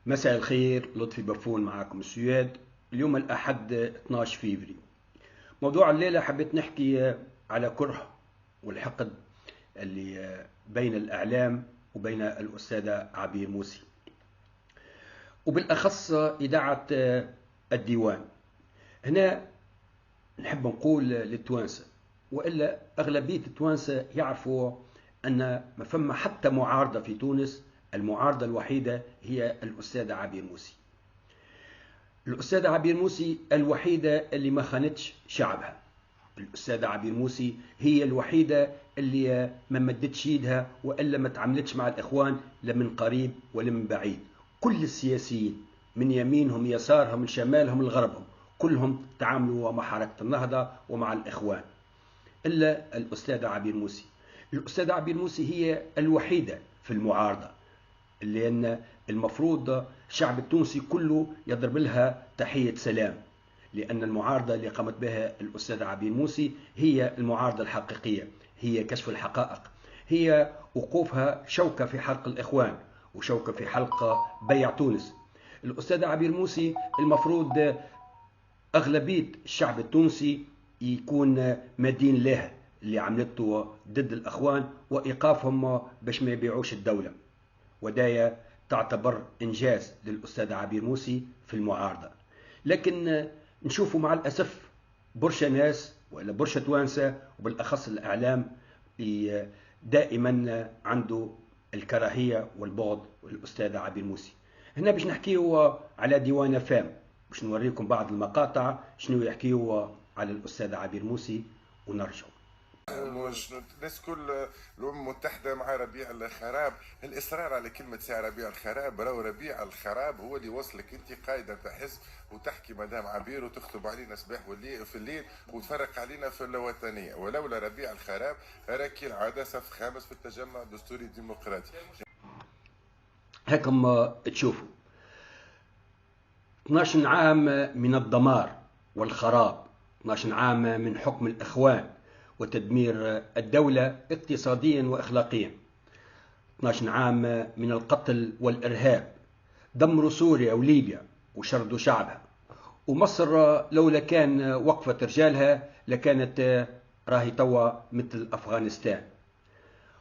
مساء الخير، لطفي بفون معكم السويد. اليوم الأحد 12 فيفري. موضوع الليلة حبيت نحكي على كره والحقد اللي بين الإعلام وبين الأستاذة عبير موسي، وبالأخص إذاعة الديوان. هنا نحب نقول للتوانسة، وإلا أغلبية التوانسة يعرفوا أن ما فما حتى معارضة في تونس. المعارضة الوحيدة هي الأستاذة عبير موسي. الأستاذة عبير موسي الوحيدة اللي ما خانتش شعبها. الأستاذة عبير موسي هي الوحيدة اللي ما مدتش يدها وإلا ما تعاملتش مع الإخوان لا من قريب ولا من بعيد. كل السياسيين من يمينهم يسارهم من شمالهم لغربهم كلهم تعاملوا مع حركة النهضة ومع الإخوان إلا الأستاذة عبير موسي. الأستاذة عبير موسي هي الوحيدة في المعارضة، لأن المفروض الشعب التونسي كله يضرب لها تحية سلام، لأن المعارضة اللي قامت بها الأستاذ عبير موسي هي المعارضة الحقيقية، هي كشف الحقائق، هي وقوفها شوكة في حلق الإخوان وشوكة في حلق بيع تونس. الأستاذ عبير موسي المفروض أغلبية الشعب التونسي يكون مدين له اللي عملته ضد الأخوان وإيقافهم باش ما يبيعوش الدولة، ودايا تعتبر إنجاز للأستاذ عبير موسي في المعارضة. لكن نشوفوا مع الأسف برشا ناس ولا برشا توانسة وبالأخص الإعلام دائما عنده الكراهية والبغض للأستاذ عبير موسي. هنا باش نحكيو على ديوان فام، باش نوريكم بعض المقاطع شنو يحكيو على الأستاذ عبير موسي ونرجع. مش الناس كل الامم المتحده مع ربيع الخراب. الاصرار على كلمه سي ربيع الخراب، راهو ربيع الخراب هو اللي وصلك انت قايده حزب وتحكي مدام عبير وتخطب علينا صباح في الليل وتفرق علينا في الوطنيه. ولولا ربيع الخراب راكي العاده صف خامس في التجمع الدستوري الديمقراطي. هكم تشوفوا 12 عام من الدمار والخراب، 12 عام من حكم الإخوان وتدمير الدولة اقتصاديا وإخلاقيا، 12 عام من القتل والإرهاب، دمروا سوريا وليبيا وشردوا شعبها، ومصر لولا كان وقفة رجالها لكانت راهي توا مثل أفغانستان.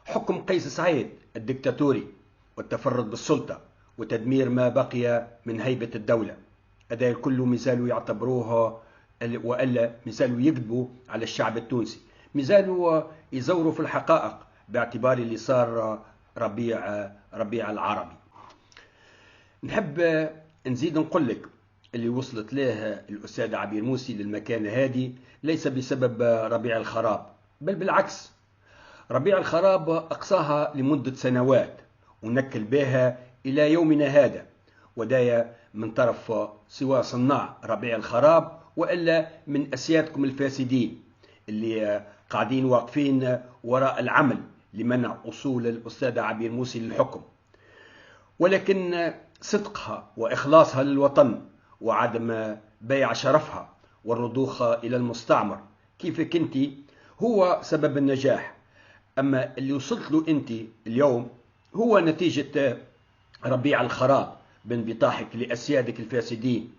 حكم قيس سعيد الدكتاتوري والتفرد بالسلطة وتدمير ما بقي من هيبة الدولة، هذا الكل مازالوا يعتبروه وإلا مازالوا يكذبوا على الشعب التونسي، مازالوا يزوروا في الحقائق باعتبار اللي صار ربيع العربي. نحب نزيد نقول لك اللي وصلت له الأستاذ عبير موسي للمكان هذه ليس بسبب ربيع الخراب، بل بالعكس. ربيع الخراب أقصاها لمدة سنوات ونكل بها إلى يومنا هذا، ودايا من طرف سواء صناع ربيع الخراب وإلا من أسيادكم الفاسدين اللي قاعدين واقفين وراء العمل لمنع أصول الأستاذ عبير موسي للحكم. ولكن صدقها وإخلاصها للوطن وعدم بيع شرفها والرضوخ إلى المستعمر كيفك أنت هو سبب النجاح. أما اللي وصلت له أنت اليوم هو نتيجة ربيع الخراب بانبطاحك لأسيادك الفاسدين.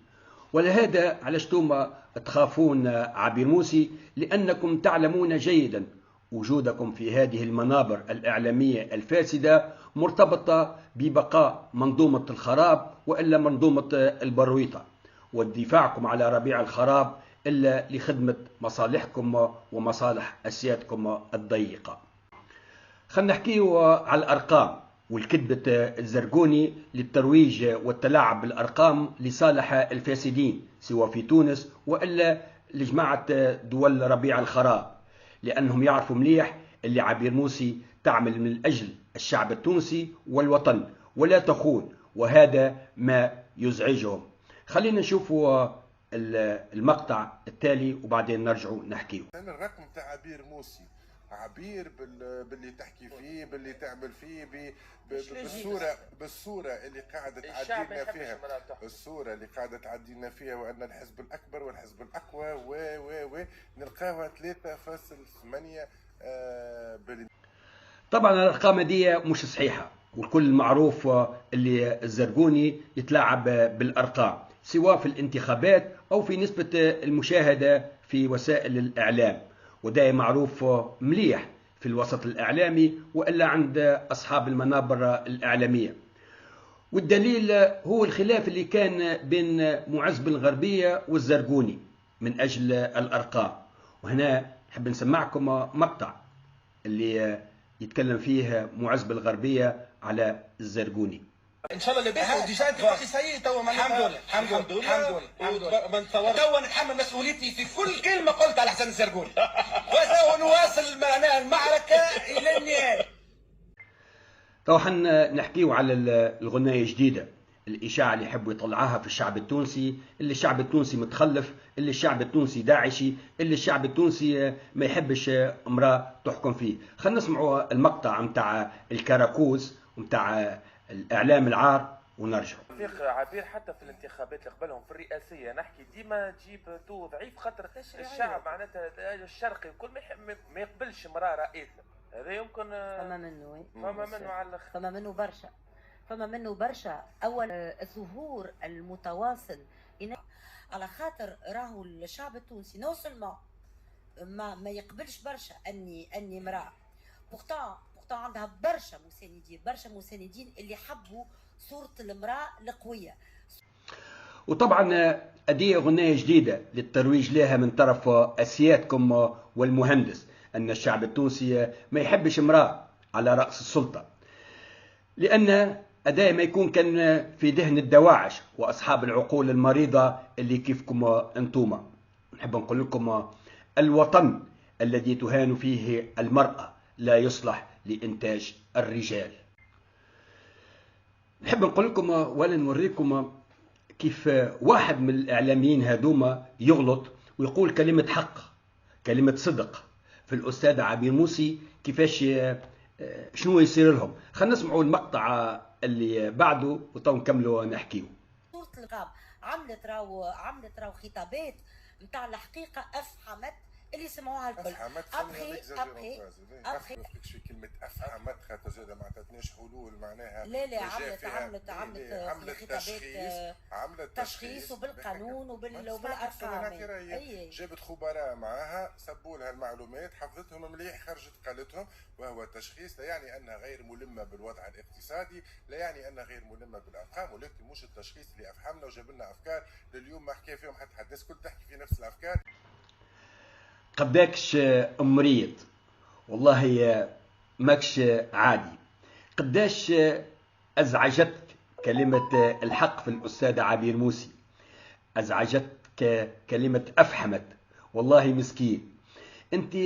ولهذا علاش توما تخافون عبير موسي؟ لأنكم تعلمون جيدا وجودكم في هذه المنابر الإعلامية الفاسدة مرتبطة ببقاء منظومة الخراب وإلا منظومة البرويطة، ودفاعكم على ربيع الخراب إلا لخدمة مصالحكم ومصالح أسيادكم الضيقة. خلينا نحكيه على الأرقام والكذبة الزرقوني للترويج والتلاعب بالأرقام لصالح الفاسدين سواء في تونس وإلا لجماعة دول ربيع الخراب، لأنهم يعرفوا مليح اللي عبير موسي تعمل من أجل الشعب التونسي والوطن ولا تخون، وهذا ما يزعجهم. خلينا نشوفوا المقطع التالي وبعدين نرجعوا نحكيه. الرقم تاع عبير موسي، عبير باللي تحكي فيه، باللي تعمل فيه، بالصوره اللي قاعده تعدينا فيها، الصوره اللي قاعده تعدينا فيها وان الحزب الاكبر والحزب الاقوى و نلقاوها 3.8 بالمئة. طبعا الارقام دي مش صحيحه، والكل معروف اللي الزرقوني يتلاعب بالارقام سواء في الانتخابات او في نسبه المشاهده في وسائل الاعلام، وده معروف مليح في الوسط الاعلامي والا عند اصحاب المنابر الاعلاميه. والدليل هو الخلاف اللي كان بين معز بن الغربيه والزرقوني من اجل الارقام. وهنا نحب نسمعكم مقطع اللي يتكلم فيه معز بالغربية على الزرقوني. ان شاء الله اللي بيحصل ديجا انت باقي سيء تو. الحمد لله من تو نتحمل مسؤوليتي في كل كلمه قلت على حسن الزرقوني وسوف نواصل معناها المعركه الى النهايه. طبعا نحكيو على الغناية الجديدة، الإشاعة اللي يحبوا يطلعوها في الشعب التونسي، اللي الشعب التونسي متخلف، اللي الشعب التونسي داعشي، اللي الشعب التونسي ما يحبش امرأة تحكم فيه. خلينا نسمعوا المقطع متاع الكراكوز ومتاع الإعلام العار ونرجعوا. توفيق عبير حتى في الانتخابات اللي قبلهم في الرئاسية نحكي ديما تجيب تو ضعيف خاطر الشعب معناتها الشرقي الكل ما يقبلش امرأة رئيسة. هذا يمكن فما منه فما منه على الاخر، فما منه برشا. اول الظهور المتواصل على خاطر راهو الشعب التونسي نو سولمون ما يقبلش برشا اني امراه. بورتان عندها برشا مساندين اللي حبوا صورة المراه القوية. وطبعا أدية غناية جديدة للترويج لها من طرف أسيادكم والمهندس أن الشعب التونسي ما يحبش امرأة على رأس السلطة، لأن أداة ما يكون كان في دهن الدواعش وأصحاب العقول المريضة اللي كيفكم أنتوما. نحب نقول لكم الوطن الذي تهان فيه المرأة لا يصلح لإنتاج الرجال. نحب نقول لكم ولا نوريكم كيف واحد من الإعلاميين هذوما يغلط ويقول كلمة حق كلمة صدق في الأستاذ عبير موسي كيفاش شنو يصير لهم. خلينا نسمعوا المقطع اللي بعده وتو نكملوا نحكيو. صورة القاب عملت راو خطابات نتاع الحقيقة أفحمت اللي سمعوها الكل. افهمت ابخي في كلمه افهمت خاطر زاد ما عطاتناش حلول معناها. لا عملت خطابات عملت تشخيص وبالقانون وبالارقام. جابت خبراء معها سبوا لها المعلومات حفظتهم مليح خرجت قالتهم، وهو تشخيص لا يعني انها غير ملمه بالوضع الاقتصادي، لا يعني انها غير ملمه بالارقام، ولكن مش التشخيص اللي افهمنا وجاب لنا افكار لليوم ما حكى فيهم حتى الناس كل تحكي في نفس الافكار. قداكش مريض والله ماكش عادي. قداش ازعجتك كلمة الحق في الأستاذ عبير موسي، ازعجتك كلمة افحمت. والله مسكين انت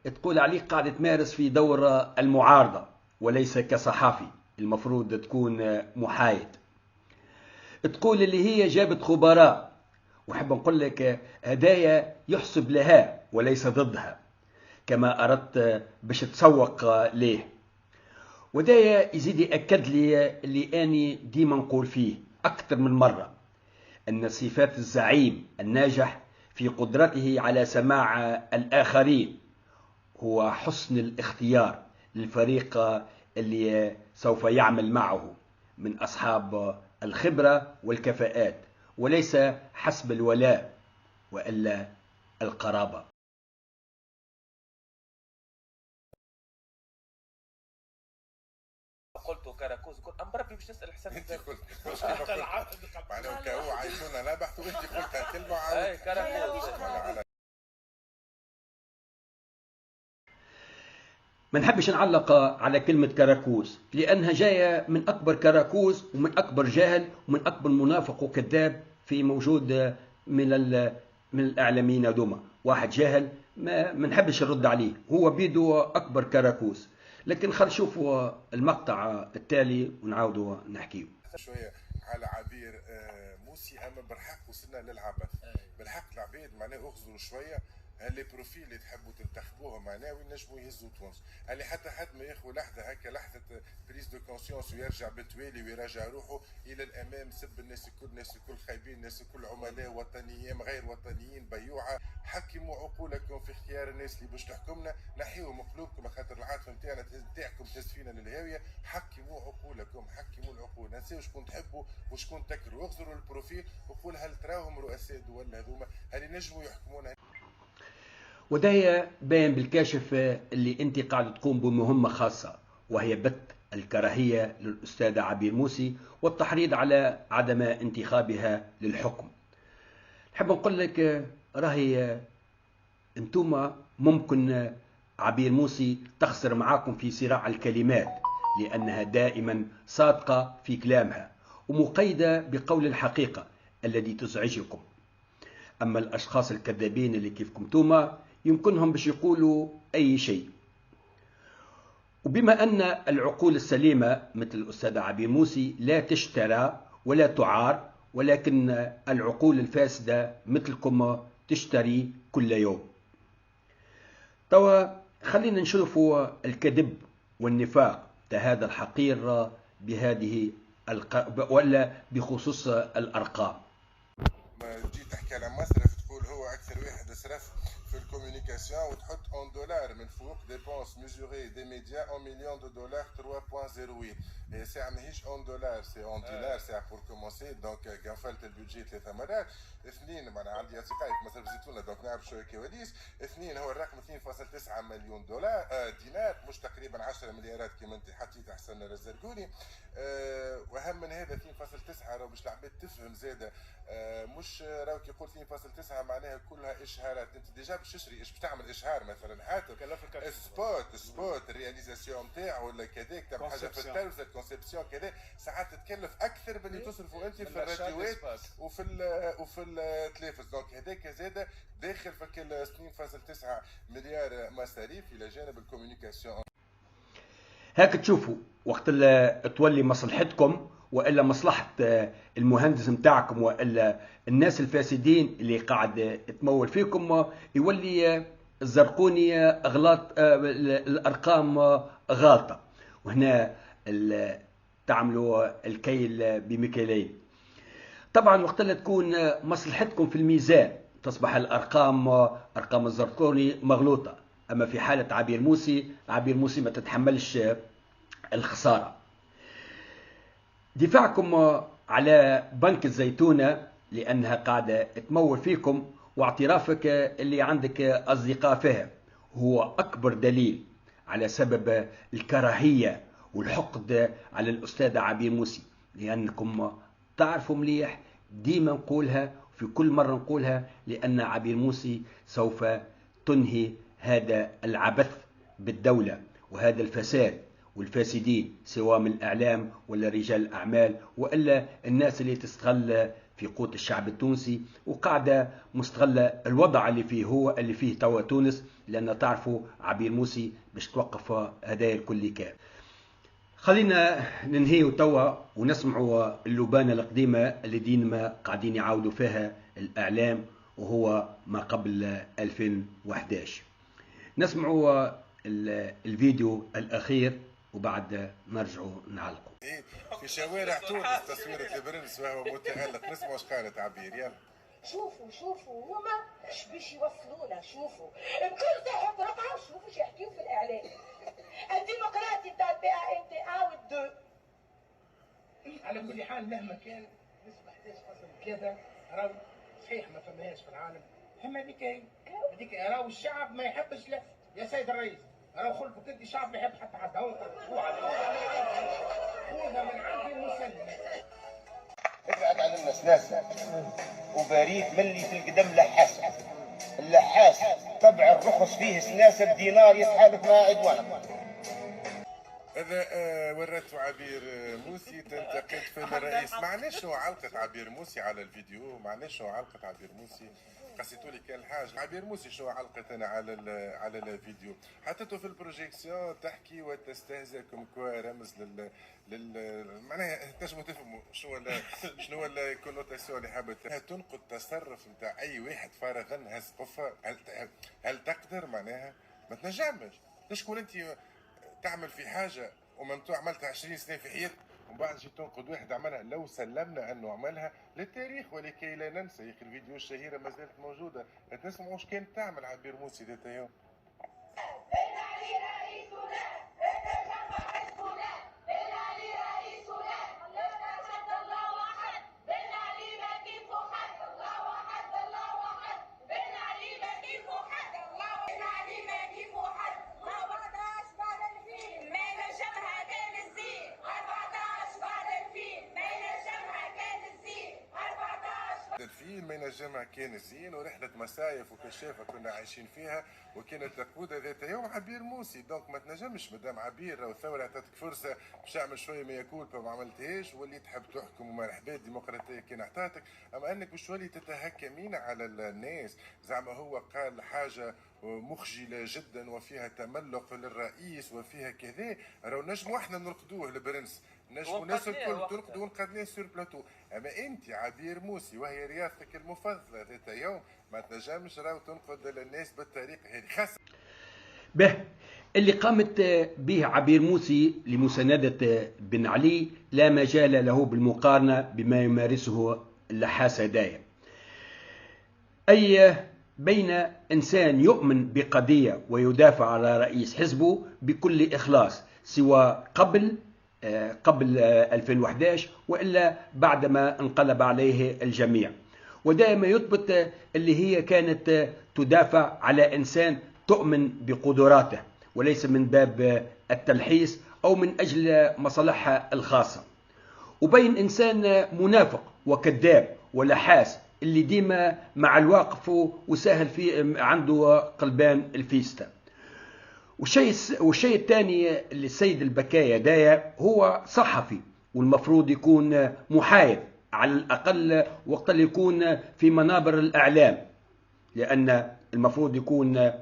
تقول عليك قاعد تمارس في دور المعارضة وليس كصحافي المفروض تكون محايد. تقول اللي هي جابت خبراء، وحب نقول لك هدايا يحسب لها وليس ضدها كما أردت باش تسوق ليه. ودايا يزيد يأكد لي اللي أني ديما نقول فيه أكثر من مرة أن صفات الزعيم الناجح في قدرته على سماع الآخرين هو حسن الاختيار للفريق اللي سوف يعمل معه من أصحاب الخبرة والكفاءات، وليس حسب الولاء وإلا القرابة. قلت كراكوز قلت ام بربي باش نسال حسن انت قلت معناها كهو عايشونا نبحث وانت قلتها كلمه على كراكوز. ما نحبش نعلق على كلمة كراكوز لأنها جاية من أكبر كراكوز ومن أكبر جاهل ومن أكبر منافق وكذاب في موجود من الإعلاميين هذوما. واحد جاهل ما نحبش نرد عليه، هو بيدو أكبر كراكوز. لكن خلينا نشوفوا المقطع التالي ونعاودوا نحكيه شوية على عبير موسي. أما بالحق وصلنا للعبث بالحق. العبيد معناه أخذوا شوية اللي بروفيل اللي تحبوا تنتخبوهم معناه وين نجموا يهزوا تونس. اللي حتى حد ما ياخذ لحظه هكا لحظه بريز دو كونسيونس ويرجع بالتوالي ويراجع روحه الى الامام، سب الناس الكل، الناس الكل خايبين، الناس الكل عملاء وطنيين غير وطنيين بيوعه. حكموا عقولكم في اختيار الناس اللي باش تحكمنا، نحيوا من قلوبكم خاطر العاطفه نتاعكم تهز فينا للهاويه. حكموا عقولكم، حكموا العقول، نساو شكون تحبوا وشكون تكرهوا، واغزروا البروفيل وقول هل تراهم رؤساء دول هذوما هل ينجموا يحكمونا. وده باين بالكاشف اللي انت قاعد تقوم بمهمة خاصة، وهي بث الكراهية للأستاذة عبير موسي والتحريض على عدم انتخابها للحكم. نحب نقول لك راهي انتم ممكن عبير موسي تخسر معاكم في صراع الكلمات، لأنها دائما صادقة في كلامها ومقيدة بقول الحقيقة الذي تزعجكم. أما الأشخاص الكذابين اللي كيفكم توما يمكنهم باش يقولوا أي شيء. وبما أن العقول السليمة مثل الأستاذة عبير موسي لا تشترى ولا تعار، ولكن العقول الفاسدة مثلكم تشتري كل يوم. توا خلينا نشوفوا الكذب والنفاق هذا الحقير بهذه ولا بخصوص الأرقام. ما تجي تحكي على مصرف تقول هو اكثر واحد صرف في الكوميونيكاسيون وتحط اون دولار من فوق ديبونس ميزوري دي ميديا اون مليون دو دولار 3.08 هي ساعه ماهيش اون دولار سي اون دينار ساعه بور كومونسي. دونك قفلت البيدجي 3 مرات. اثنين معناها عندي اصدقائي في مصرف زيتونه دونك نعرف شويه كواليس. اثنين هو الرقم 2.9 مليون دولار دينار مش تقريبا 10 مليارات كما انت حطيت حسن الزرقوني. واهم من هذا 2.9 راهو باش العباد تفهم زاده مش راهو كي يقول 2.9 معناها كلها اشهارات. انت ديجا باش تشري باش تعمل اشهار مثلا حاتم سبوت الرياليزاسيون نتاعو ولا كذاك تعمل حاجه في التلفزه الكونسيبسيون كذا ساعات تتكلف اكثر من اللي تصرفوا انت في الراديوات وفي التلفز. دونك هذاك زاده داخل في 2.9 مليار مصاريف الى جانب الكوميونيكاسيون. هاك تشوفوا وقت اللي تولي مصلحتكم والا مصلحه المهندس نتاعكم والا الناس الفاسدين اللي قاعد تمول فيكم يولي الزرقوني اغلاط الارقام غالطه. وهنا تعملوا الكيل بمكيالين. طبعا وقت اللي تكون مصلحتكم في الميزان تصبح ارقام الزرقوني مغلوطه. اما في حاله عبير موسي ما تتحملش الخساره. دفاعكم على بنك الزيتونه لانها قاعده تمول فيكم واعترافك اللي عندك اصدقاء فيها هو اكبر دليل على سبب الكراهيه والحقد على الاستاذه عبير موسي، لانكم تعرفوا مليح ديما نقولها في كل مره نقولها لان عبير موسي سوف تنهي هذا العبث بالدولة وهذا الفساد والفاسدين سواء من الإعلام ولا رجال الأعمال وإلا الناس اللي تستغل في قوت الشعب التونسي وقاعدة مستغلة الوضع اللي فيه توا تونس. لأن تعرفوا عبير موسي باش توقف هدايا الكل كان. خلينا ننهيو توا ونسمعوا اللبانة القديمة اللي ديما قاعدين يعاودوا فيها الإعلام وهو ما قبل 2011. نسمعوا الفيديو الأخير وبعد نرجعوا نعلقوا. في شوارع تونس تصويرة البرنس وهو متألق. نسمعوا اش قالت عبير. يلا شوفوا هما اش باش يوصلونا. شوفوا الكل صاحب رقعه. شوفوا اش يحكيو في الإعلام. الديمقراطي بتاع البي ا ام تي ا والدو. على كل حال مهما كان نسبة 11.3 راهو صحيح ما فماهاش في العالم. فما هذيك راهو الشعب ما يحبش لف يا سيد الرئيس. راهو خلفك انت الشعب ما يحب حتى حد. خوذها من عندي المسلم. ابعد عن الناس ناس وباريك ملي في القدم اللحاس تبع الرخص فيه سلاسة بدينار يتحالف مع عدوانك. هذا ورته عبير موسي تنتقد في الرئيس. معناش شنو علقة عبير موسي على الفيديو؟ معناش شنو علقة عبير موسي؟ قصيتوا لي كان الحاج عبير موسي شنو علقة انا على الفيديو؟ حطيته في البروجيكسيون تحكي وتستهزئ كم كوا رمز معناها تنجموا تفهموا شنو الكونوتاسيون اللي حابه تنقد تصرف نتاع اي واحد فارغا هز قفه. هل تقدر معناها؟ ما تنجمش. تشكون انت تعمل في حاجه وممتوع عملتها 20 سنه في حياتك ومن بعد جيت تنقد واحد عملها لو سلمنا انه عملها للتاريخ ولكي لا ننسى. يا اخي الفيديو الشهيره ما زالت موجوده، تنسمعوا واش كانت تعمل عبير موسي ذات يوم. الفيل ما ينجمها كان الزين ورحلة مصايف وكشافة كنا عايشين فيها وكانت تقودها ذات يوم عبير موسي. دونك ما تنجمش مدام عبير والثورة عطاتك فرصة باش تعمل شوية ما يكون ما عملتهاش واللي تحب تحكم ومرحبا الديمقراطية كان عطاتك. اما انك باش تولي تتهكمين على الناس زعما هو قال حاجة مخجلة جدا وفيها تملق للرئيس وفيها كذا. راهو نجموا احنا نرقدوه البرنس، نجموا الناس الكل ترقدوا ونقدناه سور بلاتو. اما انت عبير موسي وهي رياضتك المفضله ذات يوم ما تنجمش راهو تنقد الناس بالطريقه هذه خاصه. به اللي قامت به عبير موسي لمساندة بن علي لا مجال له بالمقارنة بما يمارسه اللحاس هدايا. أي بين إنسان يؤمن بقضية ويدافع على رئيس حزبه بكل إخلاص سوى قبل 2011 وإلا بعدما انقلب عليه الجميع، ودائما يثبت اللي هي كانت تدافع على إنسان تؤمن بقدراته وليس من باب التلحيس أو من أجل مصالحها الخاصة. وبين إنسان منافق وكذاب ولحاس اللي ديما مع الواقف وسهل في عنده قلبان الفيستا. والشيء الثاني اللي السيد البكايا دايا هو صحفي والمفروض يكون محايد على الأقل وقت اللي يكون في منابر الإعلام، لأن المفروض يكون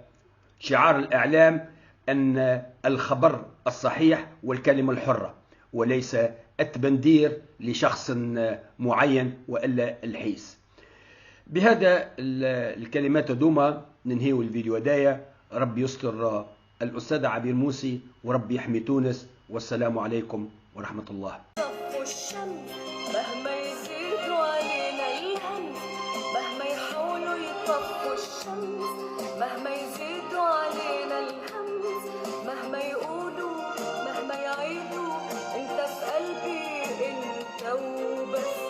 شعار الإعلام أن الخبر الصحيح والكلمة الحرة وليس التبندير لشخص معين وإلا الحيس. بهذا الكلمات دوما ننهي الفيديو دايا. ربي يستر الأستاذ عبير موسي وربي يحمي تونس، والسلام عليكم ورحمة الله. مهما يزيدوا علينا الهم، مهما يحاولوا يطفوا الشمس، مهما يزيدوا علينا الهم، مهما يقولوا مهما يعيدوا، انت في قلبي انت وبس.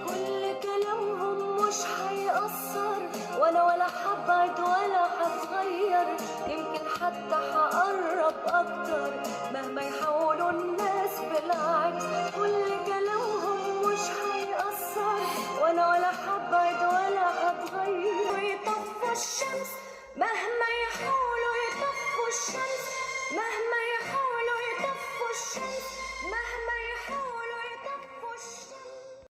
كل كلامهم مش هيأثر وانا ولا حبعد ولا هتغير، يمكن حتى هقرب اكتر مهما يحاولوا الناس بالعكس. كل كلامهم مش هيأثر وانا ولا حبعد ولا هتغير. ويطفوا الشمس مهما يحاولوا يطفوا الشمس، مهما